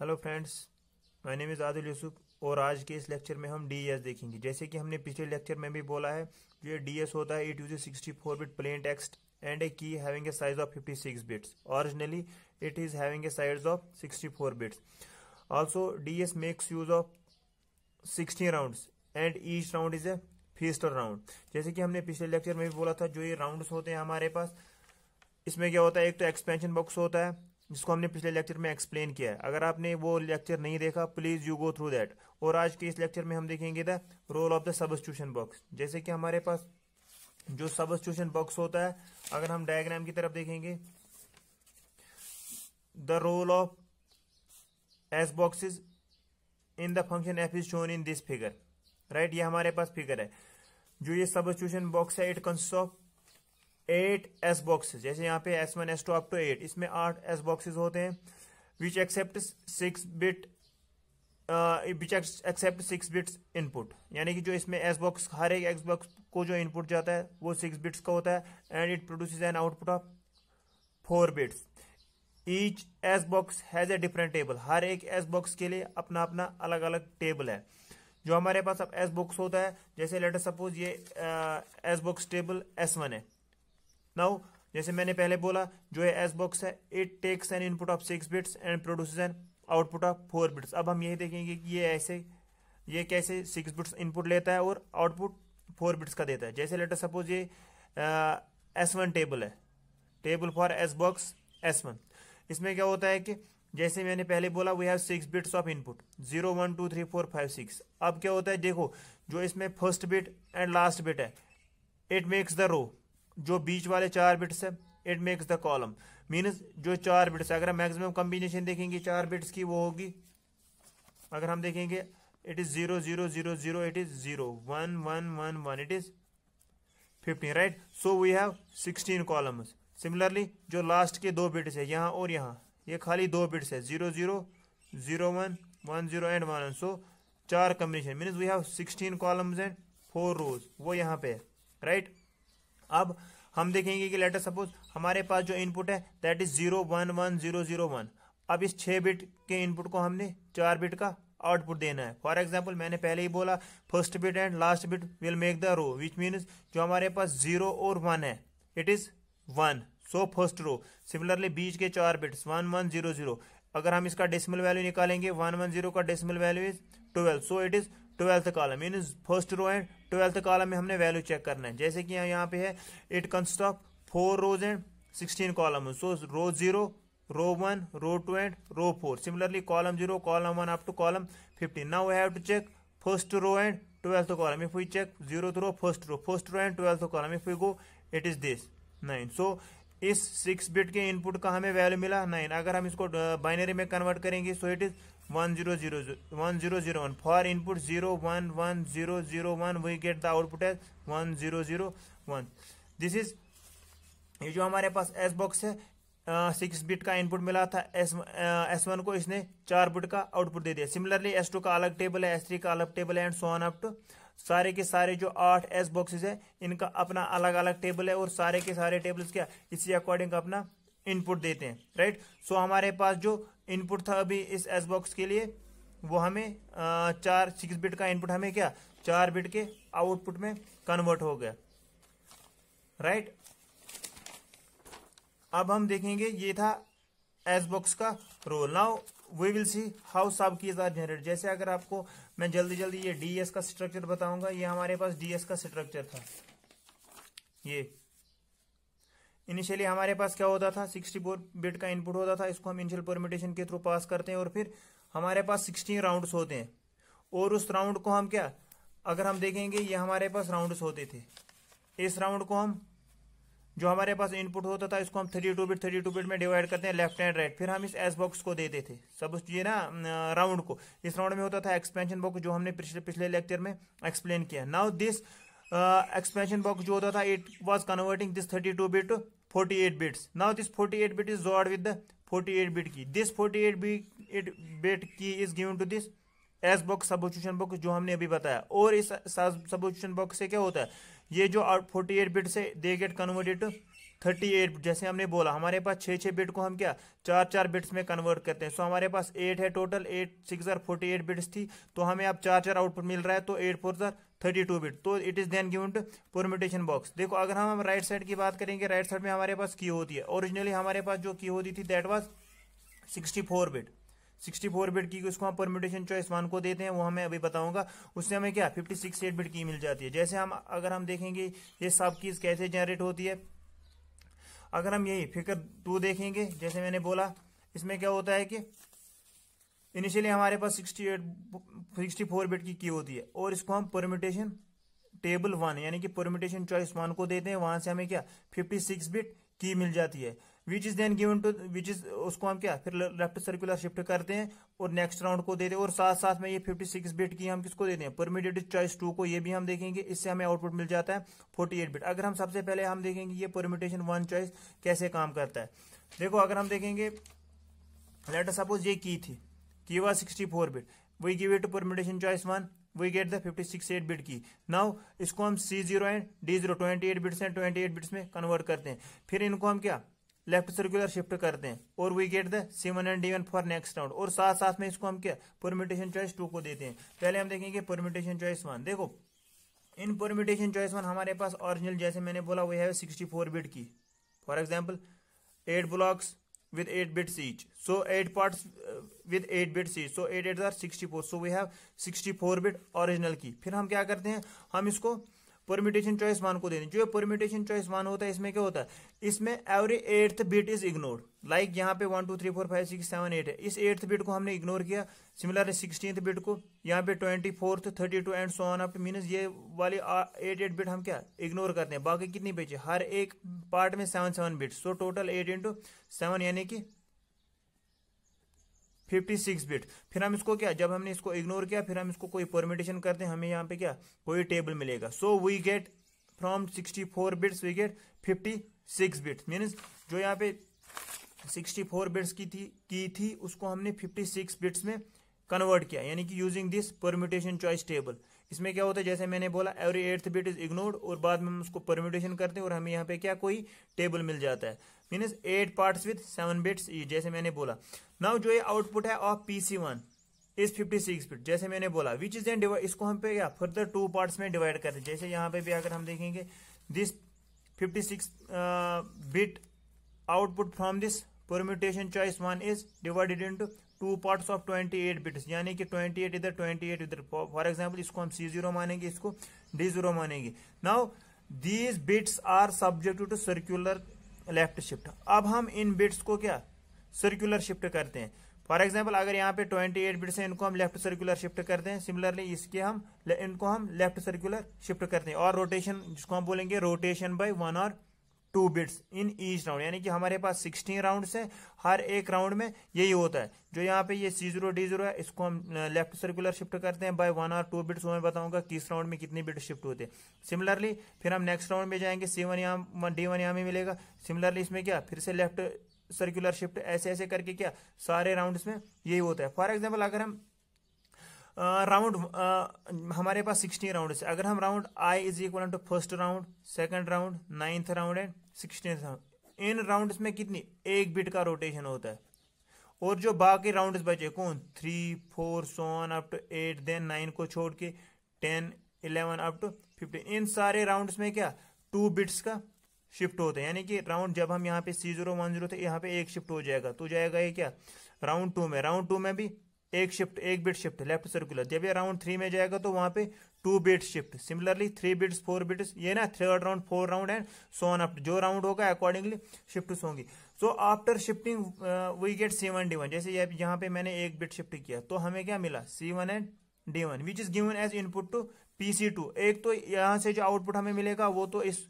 Hello friends, my name is Adil Yusuf और आज के इस लेक्चर में हम डीएस देखेंगे। जैसे कि हमने पिछले लेक्चर में भी बोला है, जो ये डीएस होता है, it uses 64 bit plain text and a key having a size of 56 bits. Originally it is having a size of 64 bits. Also DES makes use of 16 rounds and each round is a Feistel round. जैसे कि हमने पिछले lecture में भी बोला था, जो ये राउंड्स होते हैं हमारे पास, इसमें क्या होता है, एक तो एक्सपेंशन बॉक्स होता है जिसको हमने पिछले लेक्चर में एक्सप्लेन किया है। अगर आपने वो लेक्चर नहीं देखा, please you go through that. और आज के इस लेक्चर में हम देखेंगे the role of the substitution box. जैसे कि हमारे पास जो सबस्टिट्यूशन बॉक्स होता है, अगर हम डायग्राम की तरफ देखेंगे, the role of S boxes in the function F is shown in this figure. Right, ये हमारे पास फिगर है। जो ये सबस्टिट्यूशन बॉक्स है, it consist of 8 S boxes. जैसे यहाँ पे S1 S2 अप टू 8, इसमें 8 एस बॉक्सेस होते हैं विच एक्सेप्ट 6 बिट्स इनपुट। यानी कि जो इसमें एस बॉक्स, हर एक एस बॉक्स को जो इनपुट जाता है वो 6 बिट्स का होता है and it produces an output of 4 bits. Each S box has a different table. हर एक एस बॉक्स के लिए अपना अपना अलग अलग टेबल है। जो हमारे पास अब एस बॉक्स होता है, जैसे लेट अस सपोज ये एस बॉक्स टेबल S1 है। नाउ जैसे मैंने पहले बोला, जो है एस बॉक्स है, it takes an input of 6 bits and produces an output of 4 bits. अब हम यही देखेंगे कि ये कैसे 6 बिट्स इनपुट लेता है और आउटपुट 4 बिट्स का देता है। जैसे लेट अस सपोज ये S1 टेबल है, table for S box S1। इसमें क्या होता है कि जैसे मैंने पहले बोला, we have 6 bits of input, 0 1 2 3 4 5 6। अब क्या होता है, देखो जो इसमें first bit and last bit है, इट मेक्स द रो। जो बीच वाले 4 बिट्स है, it makes the column. Means जो 4 बिट्स है, अगर हम मैक्सिमम कॉम्बिनेशन देखेंगे 4 बिट्स की, वो होगी, अगर हम देखेंगे, it is 0 0 0 0, it is 0 1 1 1 1, it is 15। Right, so we have 16 columns. Similarly जो लास्ट के 2 बिट्स है, यहाँ और यहाँ, ये खाली 2 बिट्स है, 0 0 0 1 1 0 and 1 1। So 4 combination means we have 16 columns and 4 rows, वो यहाँ पे है। राइट, अब हम देखेंगे कि लेट अस सपोज हमारे पास जो इनपुट है दैट इज 0 1 1 0 0 1। अब इस 6 बिट के इनपुट को हमने 4 बिट का आउटपुट देना है। फॉर एग्जांपल मैंने पहले ही बोला, first bit and last bit will make the row, which means जो हमारे पास 0 और 1 है, it is 1, so first row. Similarly बीच के 4 बिट्स 1 1 0 0। अगर हम इसका डेसिमल वैल्यू निकालेंगे, 1 1 0 का decimal value is 12, so it is 12th column. Means first row and 12th column में हमने वैल्यू चेक करना है। जैसे कि यहाँ पे है, it consist of 4 rows and 16 column. So row 0, row 1, row 2 and row 4। Similarly column 0, column 1 up to column 15। Now we have to check first row and 12th column. If we check 0th row, first row and 12th column, if we go, it is this 9। So इस 6 bit के input का हमें value मिला 9। अगर हम इसको binary में convert करेंगे, so it is 1 0 0 1 0 0 1। For input 0 1 1 0 0 1, we get the output as 1 0 0 1। This is, ये जो हमारे पास एस बॉक्स है, 6 बिट का इनपुट मिला था S1 को, इसने 4 बिट का आउटपुट दे दिया। सिमिलरली S2 का अलग टेबल है, S3 का अलग टेबल है and so on up to. सारे के सारे जो 8 एस बॉक्सेस है, इनका अपना अलग अलग टेबल है और सारे के सारे टेबल्स क्या इसी अकॉर्डिंग अपना इनपुट देते हैं। राइट, सो हमारे पास जो इनपुट था अभी इस एस बॉक्स के लिए, वो हमें 6 बिट का इनपुट हमें क्या 4 बिट के आउटपुट में कन्वर्ट हो गया। राइट, अब हम देखेंगे, ये था एस बॉक्स का रोल। Now we will see how subkeys are generate. जैसे अगर आपको मैं जल्दी जल्दी ये डीएस का स्ट्रक्चर बताऊंगा, ये हमारे पास डीएस का स्ट्रक्चर था। ये इनिशियली हमारे पास क्या होता था, 64 बिट का इनपुट होता था, इसको हम इनिशियल परम्यूटेशन के थ्रू पास करते हैं और फिर हमारे पास 16 राउंड्स होते हैं। और उस राउंड को हम क्या, अगर हम देखेंगे, ये हमारे पास राउंड्स होते थे। इस राउंड को हम, जो हमारे पास इनपुट होता था, इसको हम 32 बिट में डिवाइड करते हैं, लेफ्ट एंड राइट। फिर हम इस एस बॉक्स को देते थे, सब ये ना राउंड को। इस राउंड में होता था एक्सपेंशन बॉक्स, जो हमने पिछले लेक्चर में एक्सप्लेन किया। नाउ दिस एक्सपेंशन बॉक्स जो होता था, it was converting this 32 bit to 48 bits. Now this 48 bit is जोड with the 48 bit key. This 48 bit key is given to this S box substitution box, जो हमने अभी बताया। और इस सबस्टिट्यूशन बॉक्स से क्या होता है, ये जो 48 बिट से दे गेट कन्वर्टेड टू 38, जैसे हमने बोला हमारे पास 6 बिट को हम क्या 4 बिट्स में कन्वर्ट करते हैं। सो हमारे पास 8 है टोटल, 8 6 48 बिट्स थी, तो हमें अब 4 आउटपुट मिल रहा है, तो 8 4 32 बिट, तो it is then given to permutation box. देखो अगर हम राइट साइड की बात करेंगे, राइट साइड में हमारे पास की होती है, ओरिजिनली हमारे पास जो की होती थी दैट वाज 64 बिट। 64 बिट की उसको हम परम्यूटेशन चॉइस 1 को देते हैं, वो हमें अभी बताऊंगा। उससे हमें क्या 56 8 बिट की मिल जाती है। जैसे हम अगर हम देखेंगे ये सब कीज कैसे जनरेट होती है, अगर हम यही फिगर 2 देखेंगे, जैसे मैंने बोला इसमें क्या होता है कि इनिशियली हमारे पास 64 बिट की होती है, और इसको हम परम्यूटेशन टेबल 1 यानी कि परम्यूटेशन चॉइस 1 को देते हैं, वहां से हमें क्या 56 बिट की मिल जाती है, which is then given to which is, उसको हम क्या फिर लेफ्ट सर्कुलर शिफ्ट करते हैं और नेक्स्ट राउंड को देते हैं, और साथ साथ में ये 56 बिट की हम किसको देते हैं परम्यूटेटेड चॉइस 2 को, ये भी हम देखेंगे। इससे हमें आउटपुट मिल जाता है 48 बिट। अगर हम सबसे पहले हम देखेंगे ये परम्यूटेशन 1 चॉइस कैसे काम करता है। देखो अगर हम देखेंगे लेट अस सपोज ये की was 64 bit, we give it to permutation choice 1, we get the 56 8 bit की। नाउ इसको हम C0 and D0 28 bits and 28 bits में कन्वर्ट करते हैं, फिर इनको हम क्या लेफ्ट सर्कुलर शिफ्ट करते हैं, और we get the C1 and D1 for next round, और साथ साथ में इसको हम क्या परम्यूटेशन चॉइस 2 को देते हैं। पहले हम देखेंगे परम्यूटेशन चॉइस 1। देखो इन परम्यूटेशन चॉइस 1 हमारे पास ओरिजिनल जैसे मैंने बोला वी हैव 64 बिट की, for example 8 blocks with 8 bits each, so 8 parts with 8 bits each, so 8 8 are 64, so we have 64 bit original की। फिर हम क्या करते हैं, हम इसको परम्यूटेशन चॉइस 1 को देते हैं। जो परम्यूटेशन चॉइस 1 होता है इसमें क्या होता है, इसमें every 8th bit is ignored, like यहाँ पे 1 2 3 4 5 6 7 8 है, इस 8th बिट को हमने इग्नोर किया। सिमिलरली 16th बिट को, यहाँ पे 24th 32 and so on up, means ये वाली 8 बिट हम क्या इग्नोर करते हैं। बाकी कितनी बचे, हर एक पार्ट में 7 बिट्स, सो टोटल 8 इंटू 7 यानी कि 56 बिट। फिर हम इसको क्या, जब हमने इसको इग्नोर किया फिर हम इसको कोई परम्यूटेशन करते हैं, हमें यहाँ पे क्या कोई टेबल मिलेगा। So we get from 64 bits we get 56 bits, means जो यहाँ पे 64 बिट्स की थी उसको हमने 56 बिट्स में कन्वर्ट किया, यानी कि using this permutation choice table. इसमें क्या होता है, जैसे मैंने बोला every 8th bit is ignored, और बाद में हम उसको परम्यूटेशन करते हैं और हमें यहाँ पे क्या कोई टेबल मिल जाता है, means 8 parts with 7 bits each, जैसे मैंने बोला। नाउ जो ये आउटपुट है ऑफ PC1 इज 56 बिट, जैसे मैंने बोला, विच इज देन इसको हम पे क्या फर्दर 2 पार्ट्स में डिवाइड करते हैं। जैसे यहाँ पे भी अगर हम देखेंगे this 56 bit output from this permutation choice 1 is divided into 2 parts of 28 bits, यानी कि 28 इधर 28 इधर। फॉर एग्जांपल इसको हम C0 मानेंगे, इसको D0 मानेंगे। Now these bits are subject to circular left shift. अब हम इन बिट्स को क्या सर्कुलर शिफ्ट करते हैं। फॉर एग्जांपल अगर यहाँ पे 28 बिट्स हैं, इनको हम लेफ्ट सर्कुलर शिफ्ट करते हैं, सिमिलरली इनको हम लेफ्ट सर्कुलर शिफ्ट करते हैं, और रोटेशन जिसको हम बोलेंगे रोटेशन बाय 1 और 2 बिट्स इन ईच राउंड, यानी कि हमारे पास 16 राउंड्स हैं, हर एक राउंड में यही होता है। जो यहाँ पे ये C0 D0 है, इसको हम लेफ्ट सर्कुलर शिफ्ट करते हैं बाय 1 और 2 बिट्स, वो मैं बताऊंगा किस राउंड में कितनी बिट शिफ्ट होते हैं। सिमिलरली फिर हम नेक्स्ट राउंड में जाएंगे, C1 यहाँ D1 यहाँ में मिलेगा, सिमिलरली इसमें क्या फिर से लेफ्ट सर्कुलर शिफ्ट, ऐसे ऐसे करके क्या सारे राउंड्स में यही होता है। फॉर एग्जाम्पल अगर हम राउंड हमारे पास 16 राउंड है, अगर हम round I is equal to first round, second round, 9th round and 16th round, in rounds में कितनी 1 बिट का रोटेशन होता है, और जो बाकी राउंड्स बचे कौन 3 4 so on up to 8 then 9 को छोड़ के 10 11 अप टू 15, इन सारे राउंड्स में क्या 2 बिट्स का शिफ्ट होता है, यानी कि राउंड जब हम यहाँ पे C0 10 थे, यहाँ पे 1 शिफ्ट हो जाएगा, तो जाएगा ये क्या राउंड 2 में, राउंड 2 में भी 1 बिट शिफ्ट लेफ्ट सर्कुलर। जब ये राउंड 3 में जाएगा तो वहां पे 2 bit shift, similarly 3 bits 4 bits, ये ना third round 4 round and so on up, जो राउंड होगा अकॉर्डिंगली शिफ्ट होंगी। So after shifting we get C1 D1, जैसे यहाँ पे मैंने 1 बिट शिफ्ट किया तो हमें क्या मिला C1 and D1 which is given as input to PC2। एक तो यहाँ से जो आउटपुट हमें मिलेगा वो तो इस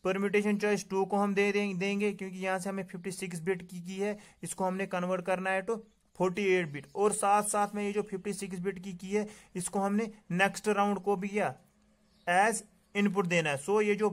परम्यूटेशन चॉइस 2 को हम देंगे, क्योंकि यहाँ से हमें 56 बिट की है, इसको हमने कन्वर्ट करना है तो 48 बिट, और साथ साथ में ये जो 56 बिट की है इसको हमने नेक्स्ट राउंड को भी किया एज इनपुट देना है। सो ये जो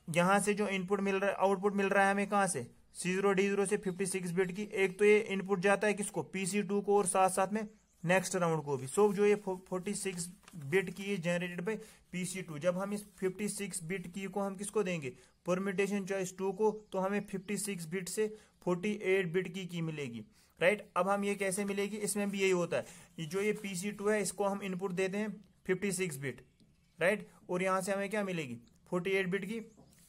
यहां से जो इनपुट मिल रहा है, आउटपुट मिल रहा है हमें कहां से C0 D0 से 56 बिट की, एक तो ये इनपुट जाता है किसको PC2 को, और साथ साथ में नेक्स्ट राउंड को भी। सो जो ये 46 bit key is generated by PC2। जब हम इस 56 बिट की को हम किसको देंगे, परम्यूटेशन चॉइस 2 को, तो हमें 56 बिट से 48 बिट की मिलेगी, राइट। अब हम ये कैसे मिलेगी, इसमें भी यही होता है, ये जो ये PC2 है इसको हम इनपुट देते हैं 56 बिट, राइट, और यहाँ से हमें क्या मिलेगी 48 बिट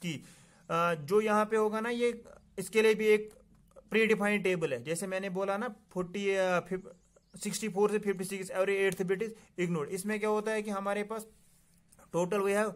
की। जो यहाँ पे होगा ना, ये इसके लिए भी एक प्री डिफाइंड टेबल है, जैसे मैंने बोला ना 64 से 56 every 8th bit is ignored. इसमें क्या होता है कि हमारे पास total we have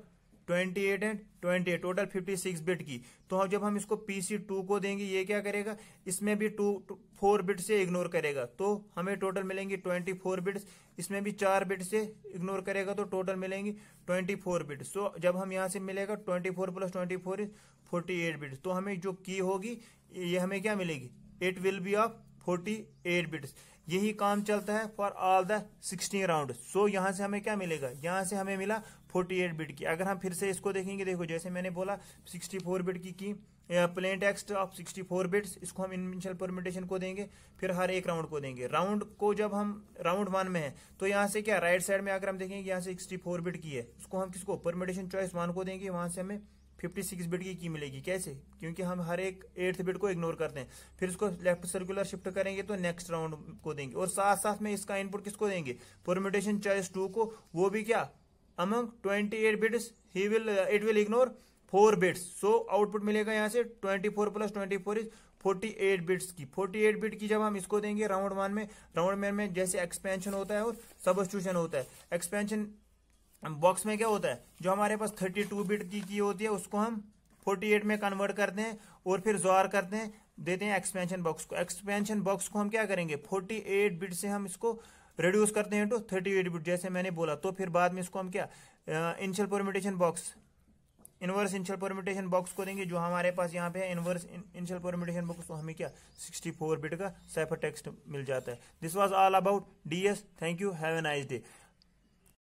28 and 28, total 56 bit की। तो जब हम इसको PC2 को देंगे, ये क्या करेगा, इसमें भी 4 बिट से इग्नोर करेगा, तो हमें टोटल मिलेंगी 24 बिट्स। इसमें भी 4 बिट से इग्नोर करेगा, तो टोटल मिलेंगी 24 बिट। सो जब हम यहाँ से मिलेगा 24 + 24 इज 48 बिट्स, तो हमें जो की होगी ये हमें क्या मिलेगी, it will be of 48 bits. यही काम चलता है फॉर ऑल द 16 राउंड। सो यहां से हमें क्या मिलेगा, यहां से हमें मिला 48 बिट की। अगर हम फिर से इसको देखेंगे, देखो जैसे मैंने बोला 64 बिट की प्लेन टेक्स्ट ऑफ 64 बिट्स, इसको हम इनिशियल परम्यूटेशन को देंगे, फिर हर एक राउंड को देंगे। राउंड को जब हम राउंड 1 में है, तो यहाँ से क्या राइट साइड में अगर हम देखेंगे, यहाँ से 64 बिट की है, उसको हम किसको परम्यूटेशन चॉइस 1 को देंगे, वहां से हमें 56 बिट की मिलेगी। कैसे, क्योंकि हम हर एक 8th बिट को इग्नोर करते हैं। फिर इसको लेफ्ट सर्कुलर शिफ्ट करेंगे तो नेक्स्ट राउंड को देंगे, और साथ साथ में इसका इनपुट किसको देंगे, परम्यूटेशन चॉइस 2 को, वो भी क्या among 28 bits it will ignore 4 bits. So output मिलेगा यहाँ से 24 + 24 इज 48 बिट्स की। 48 बिट की जब हम इसको देंगे राउंड 1 में जैसे एक्सपेंशन होता है और सब्स्टिट्यूशन होता है। एक्सपेंशन बॉक्स में क्या होता है, जो हमारे पास 32 बिट की होती है, उसको हम 48 में कन्वर्ट करते हैं और फिर जोर करते हैं, देते हैं एक्सपेंशन बॉक्स को। एक्सपेंशन बॉक्स को हम क्या करेंगे, 48 बिट से हम इसको रिड्यूस करते हैं टू 38 बिट, जैसे मैंने बोला। तो फिर बाद में इसको हम क्या initial permutation box, inverse initial permutation box को देंगे, जो हमारे पास यहाँ पे है इनवर्स इनिशियल परम्यूटेशन बॉक्स, तो हमें क्या 64 बिट का साइफर टेक्स्ट मिल जाता है। This was all about DS। Thank you, have a nice day.